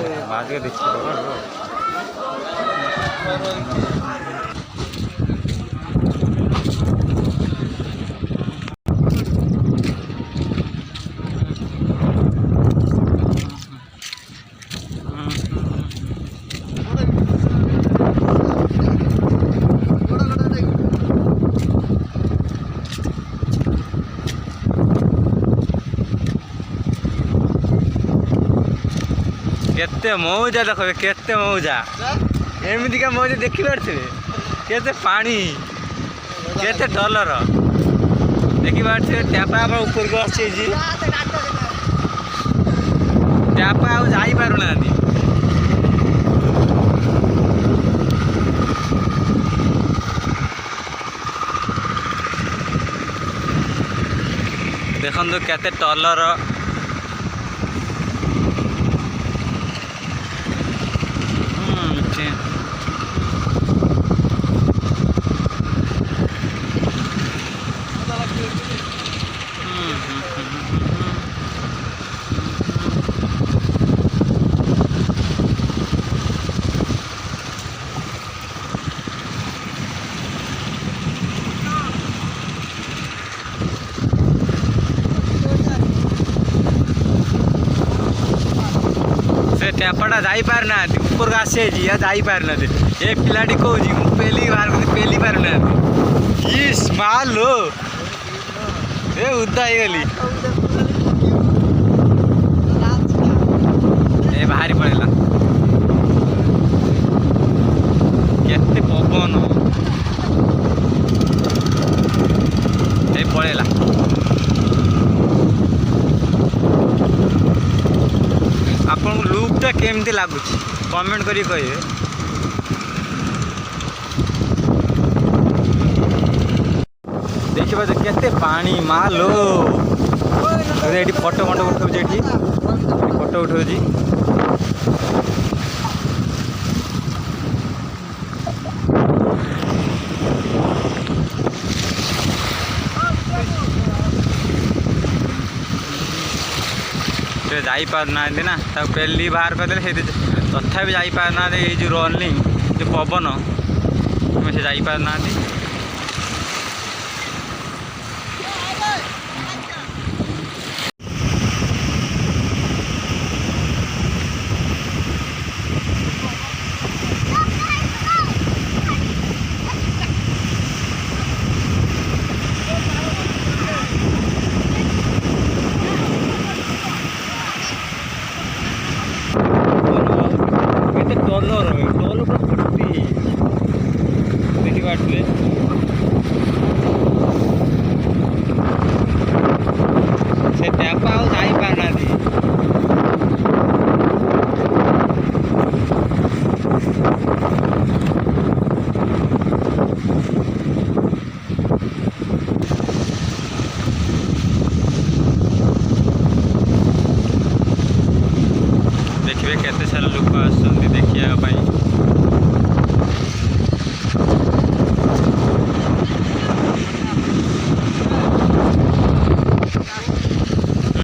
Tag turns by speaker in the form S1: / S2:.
S1: बाद में देखिए केते मौजा देख केते मौजा एमती का मौजा देखी पारे केते पानी केते डलर देखी पारे टैपा ऊपर को आसी टैपा आ जाई पारुना देखो केते टलर टैपटा जाई पार ना ऊपर को आसे जाई पार ना ये पिलाटी कौन पेली बाहर पेली पार ना माल लो ए उदा गली ए बाहरी पड़ेगा केते पवन ए पड़ेगा आपन लुकटा केमती लगुच कमेंट करी कहिए देखिए केते पानी मालो ये फोटो फोटो उठाऊँ फोटो उठाऊँ जाई पार ना ना पेली बाहर करदे तथा भी जाई पार ना ये जो रनिंग जो पवन से जाई पार ना से टैपा आ जाई पार ना देखिए केते सारा लोक आसुंदी देखिया पाई